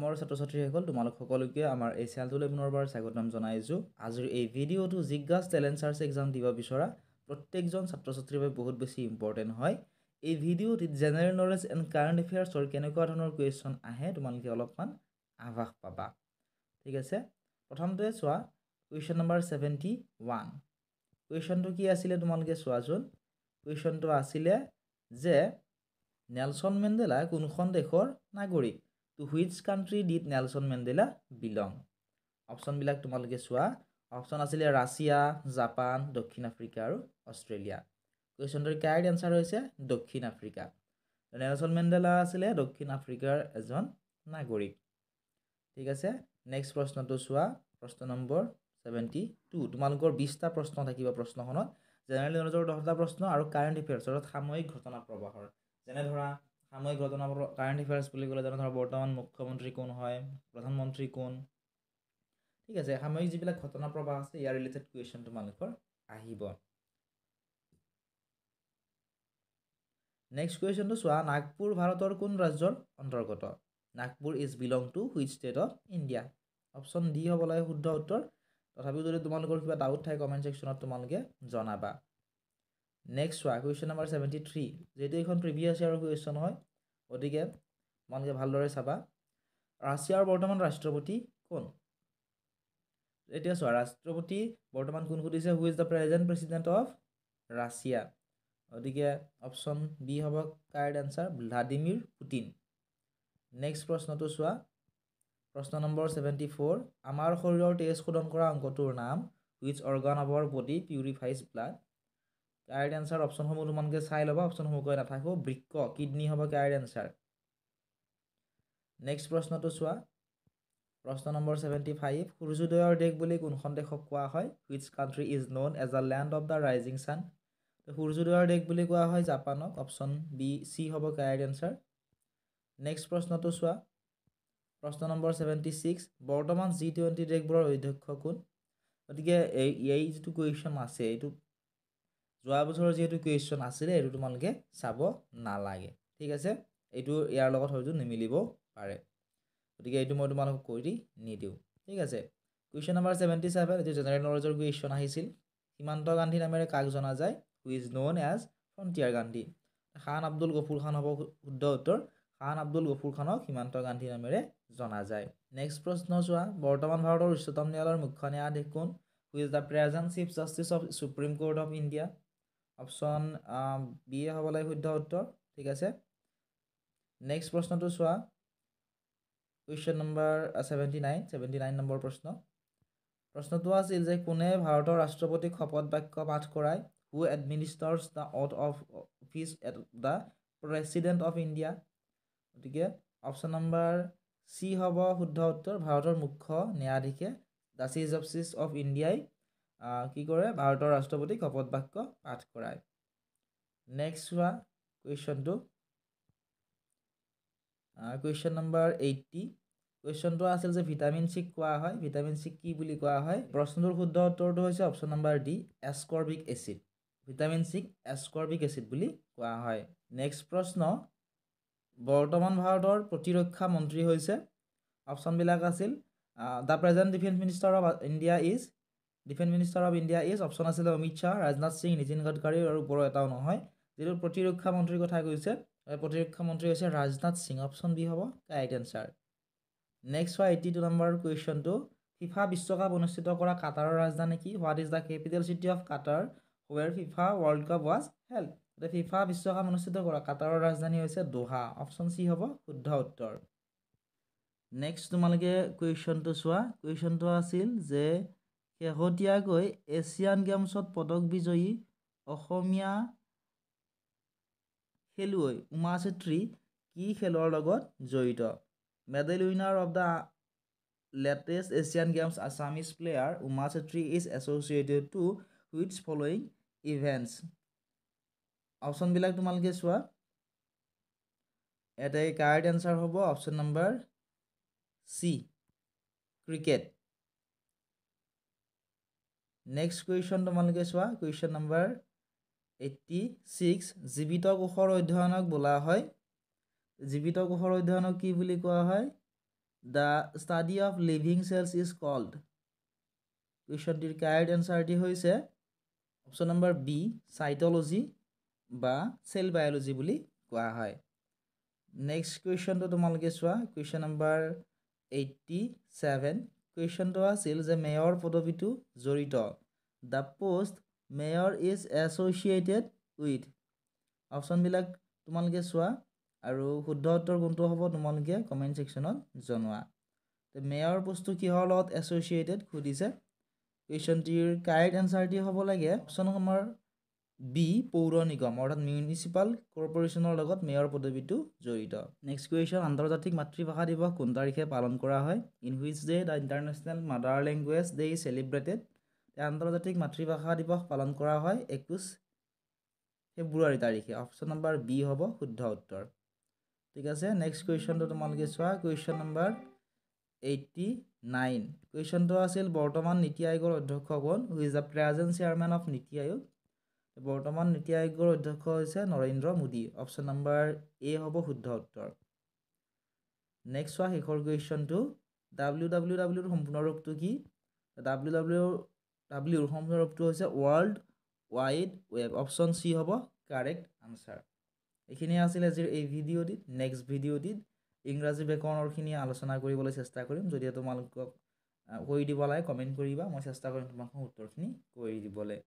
মোৰ ছাত্ৰ-ছাত্ৰীসকল তোমালোক সকলোকে আমাৰ এই চেনেলটোলৈ পুনৰবাৰ স্বাগতম জনাইছোঁ। আজিৰ এই ভিডিঅ'টো জিজ্ঞাছ টেলেণ্ট চাৰ্চ এক্সাম দিব বিচৰা প্ৰত্যেকজন ছাত্ৰ-ছাত্ৰীৰ বাবে বহুত বেছি ইম্পৰ্টেণ্ট হয়। এই ভিডিঅ'টিত জেনেৰেল নলেজ এণ্ড কাৰেণ্ট এফেয়াৰ্ছৰ কেনেকুৱা ধৰণৰ কুৱেশ্যন আহে তোমালোকে অলপমান আভাস পাবা। ঠিক আছে, প্ৰথমতে চোৱা কুৱেশ্যন নম্বৰ 71। কুৱেশ্যনটো কি আছিলে তোমালোকে চোৱাচোন। কুৱেশ্যনটো আছিলে যে নেলছন মেণ্ডেলা কোনখন দেশৰ নাগৰিক? To which country did Nelson Mandela belong? অপশ্যনবিলাক তোমালোকে চোৱা। অপশ্যন আছিলে ৰাছিয়া, জাপান, দক্ষিণ আফ্ৰিকা আৰু অষ্ট্ৰেলিয়া। কুৱেশ্যনটোৰ কাৰেক্ট এনচাৰ হৈছে দক্ষিণ আফ্ৰিকা। নেলছন মেণ্ডেলা আছিলে দক্ষিণ আফ্ৰিকাৰ এজন নাগৰিক। ঠিক আছে, নেক্সট প্ৰশ্নটো চোৱা। প্ৰশ্ন নম্বৰ 72। তোমালোকৰ 20টা প্ৰশ্ন থাকিব প্ৰশ্নখনত। জেনেৰেল নলেজৰ 10টা প্ৰশ্ন আৰু কাৰেণ্ট এফেয়াৰ্ছৰ সাময়িক ঘটনা প্ৰবাহৰ। যেনে ধৰা সাময়িক ঘটনা কাৰেণ্ট এফেয়াৰ্ছ বুলি ক'লে যেনে ধৰা বৰ্তমান মুখ্যমন্ত্ৰী কোন হয়, প্ৰধানমন্ত্ৰী কোন। ঠিক আছে, সাময়িক যিবিলাক ঘটনা প্ৰবাহ আছে ইয়াৰ ৰিলেটেড কুৱেশ্যন তোমালোকৰ আহিব। নেক্সট কুৱেশ্যনটো চোৱা। নাগপুৰ ভাৰতৰ কোন ৰাজ্যৰ অন্তৰ্গত? Nagpur is belong to which state of India? Option D হ'ব লাগে শুদ্ধ উত্তৰ। তথাপিও যদি তোমালোকৰ কিবা ডাউট থাকে কমেণ্ট ছেকশ্যনত তোমালোকে জনাবা। নেক্সট চোৱা কুৱেশ্যন নম্বৰ 73। যিহেতু এইখন প্ৰিভিয়াছ ইয়াৰৰ কুৱেশ্যন হয় গতিকে তোমালোকে ভালদৰে চাবা। ৰাছিয়াৰ বৰ্তমান ৰাষ্ট্ৰপতি কোন? এতিয়া চোৱা ৰাষ্ট্ৰপতি বৰ্তমান কোন সুধিছে, হু is the present president of Russia? গতিকে অপশ্যন বি হ'ব correct answer, Vladimir Putin. Next প্ৰশ্নটো চোৱা। প্ৰশ্ন নম্বৰ 74। আমাৰ শৰীৰৰ তেজ শোধন কৰা অংগটোৰ নাম? Which organ of our body purifies blood? Correct answer অপশ্যনসমূহ তোমালোকে চাই ল'বা, অপশ্যনসমূহ কৈ নাথাকোঁ। বৃক্ক, কিডনী হ'ব কাৰেক্ট এনচাৰ। নেক্সট প্ৰশ্নটো চোৱা। প্ৰশ্ন নম্বৰ 75। সূৰ্যোদয়ৰ দেশ বুলি কোনখন দেশক কোৱা হয়? Which country is known as a land of the rising sun? সূৰ্যোদয়ৰ দেশ বুলি কোৱা হয় জাপানক। অপশ্যন বি চি হ'ব কাৰেক্ট এনচাৰ। নেক্সট প্ৰশ্নটো চোৱা। প্ৰশ্ন নম্বৰ 76। বৰ্তমান G20 দেশবোৰৰ অধ্যক্ষ কোন? গতিকে এই যিটো কুৱেশ্যন আছে এইটো যোৱা বছৰৰ যিহেতু কুৱেশ্যন আছিলে এইটো তোমালোকে চাব নালাগে। ঠিক আছে, এইটো ইয়াৰ লগত হয়তো নিমিলিব পাৰে, গতিকে এইটো মই তোমালোকক কৈ দি নিদিওঁ। ঠিক আছে, কুৱেশ্যন নম্বৰ 77। এইটো জেনেৰেল নলেজৰ কুৱেশ্যন আহিছিল। সীমান্ত গান্ধী নামেৰে কাক জনা যায়? Who is known as frontier Gandhi? Khan Abdul Ghaffar Khan হ'ব শুদ্ধ উত্তৰ। খান আব্দুল গফুৰ খানক সীমান্ত গান্ধী নামেৰে জনা যায়। নেক্সট প্ৰশ্ন চোৱা। বৰ্তমান ভাৰতৰ উচ্চতম ন্যায়ালয়ৰ মুখ্য ন্যায়াধীশ কোন? Who is the present chief justice of supreme court of India? Option B হ'ব লাগে শুদ্ধ উত্তৰ। ঠিক আছে, নেক্সট প্ৰশ্নটো চোৱা। কুৱেশ্যন নম্বৰ 79 নম্বৰ প্ৰশ্ন। প্ৰশ্নটো আছিল যে কোনে ভাৰতৰ ৰাষ্ট্ৰপতিক শপত বাক্য পাঠ কৰায়? Who administers the oath of office at the president of India? গতিকে অপশ্যন নম্বৰ চি হ'ব শুদ্ধ উত্তৰ। ভাৰতৰ মুখ্য ন্যায়াধীশে দ্য চিফ জাষ্টিছ অফ ইণ্ডিয়াই কি কৰে? ভাৰতৰ ৰাষ্ট্ৰপতিক শপত বাক্য পাঠ কৰায়। নেক্সট চোৱা কুৱেশ্যনটো। Question number 80। কুৱেশ্যনটো আছিল যে ভিটামিন চিক কোৱা হয়, ভিটামিন চিক কি বুলি কোৱা হয়? প্ৰশ্নটোৰ শুদ্ধ উত্তৰটো হৈছে option number D, ascorbic acid. Vitamin চিক এছকৰ্বিক এচিড বুলি কোৱা হয়। নেক্সট প্ৰশ্ন। বৰ্তমান ভাৰতৰ প্ৰতিৰক্ষা মন্ত্ৰী হৈছে? অপশ্যনবিলাক আছিল the present defence minister of India is option আছিলে অমিত শ্বাহ, ৰাজনাথ সিং, নীতিন গাডকাৰী আৰু ওপৰৰ এটাও নহয়। যিটো প্ৰতিৰক্ষা মন্ত্ৰীৰ কথা কৈছে প্ৰতিৰক্ষা মন্ত্ৰী হৈছে ৰাজনাথ সিং। অপশ্যন বি হ'ব কাৰেক্ট এনচাৰ। নেক্সট হয় 82 নম্বৰ কুৱেশ্যনটো। ফিফা বিশ্বকাপ অনুষ্ঠিত কৰা কাটাৰৰ ৰাজধানী কি? What is the capital city of Qatar where FIFA World Cup was held? FIFA বিশ্বকাপ অনুষ্ঠিত কৰা কাটাৰৰ ৰাজধানী হৈছে দোহা। অপশ্যন চি হ'ব শুদ্ধ উত্তৰ। নেক্সট তোমালোকে কুৱেশ্যনটো চোৱা। কুৱেশ্যনটো আছিল যে শেহতীয়াকৈ এছিয়ান গেমছত পদক বিজয়ী অসমীয়া খেলুৱৈ উমা চেত্ৰী কি খেলৰ লগত জড়িত? Medal winner of the latest Asian games Assamese player Uma Chetry is associated to which following events? অপশ্যনবিলাক তোমালোকে চোৱা। এটাই কাৰেক্ট এনচাৰ হ'ব option number C, cricket. Next question তোমালোকে চোৱা। Question number 86। জীৱিত কোষৰ অধ্যয়নক বোলা হয়? জীৱিত কোষৰ অধ্যয়নক কি বুলি কোৱা হয়? The study of living cells is called কুৱেশ্যনটিৰ কাৰেক্ট এনচাৰটি হৈছে অপশ্যন নম্বৰ বি চাইটলজি বা চেল বায়'লজি বুলি কোৱা হয় নেক্সট কুৱেশ্যনটো তোমালোকে চোৱা কুৱেশ্যন নম্বৰ 87 কুৱেশ্যনটো আছিল যে মেয়ৰ পদবীটো জড়িত the post mayor is associated with অপশ্যনবিলাক তোমালোকে চোৱা আৰু শুদ্ধ উত্তৰ কোনটো হ'ব তোমালোকে কমেণ্ট ছেকশ্যনত জনোৱা মেয়ৰ পোষ্টটো কিহৰ লগত এছ'চিয়েটেড সুধিছে কুৱেশ্যনটিৰ কাৰেক্ট এনচাৰটি হ'ব লাগে অপশ্যন নম্বৰ বি পৌৰ নিগম অৰ্থাৎ মিউনিচিপাল কৰ্পৰেশ্যনৰ লগত মেয়ৰ পদবীটো জড়িত নেক্সট কুৱেশ্যন আন্তৰ্জাতিক মাতৃভাষা দিৱস কোন তাৰিখে পালন কৰা হয় in which day the international mother language day is celebrated আন্তৰ্জাতিক মাতৃভাষা দিৱস পালন কৰা হয় 21 ফেব্ৰুৱাৰী তাৰিখে অপশ্যন নম্বৰ বি হ'ব শুদ্ধ উত্তৰ ঠিক আছে নেক্সট কুৱেশ্যনটো তোমালোকে চোৱা কুৱেশ্যন নম্বৰ 89 কুৱেশ্যনটো আছিল বৰ্তমান নীতি আয়োগৰ অধ্যক্ষ কোন who is the present chairman of নীতি আয়োগ বৰ্তমান নীতি আয়োগৰ অধ্যক্ষ হৈছে নৰেন্দ্ৰ মোদী অপশ্যন নম্বৰ এ হ'ব শুদ্ধ উত্তৰ নেক্সট চোৱা শেষৰ কুৱেশ্যনটো WWWৰ সম্পূৰ্ণ ৰূপটো কি WWWৰ সম্পূৰ্ণ ৰূপটো হৈছে world wide web option C হ'ব কাৰেক্ট আনচাৰ এইখিনি আছিল আজিৰ এই ভিডিঅ'টিত নেক্সট ভিডিঅ'টিত ইংৰাজী ব্যাকৰণৰখিনি আলোচনা কৰিবলৈ চেষ্টা কৰিম যদি তোমালোকক কৰি দিব লাগে কমেণ্ট কৰিবা মই চেষ্টা কৰিম তোমাক উত্তৰখিনি কৰি দিবলৈ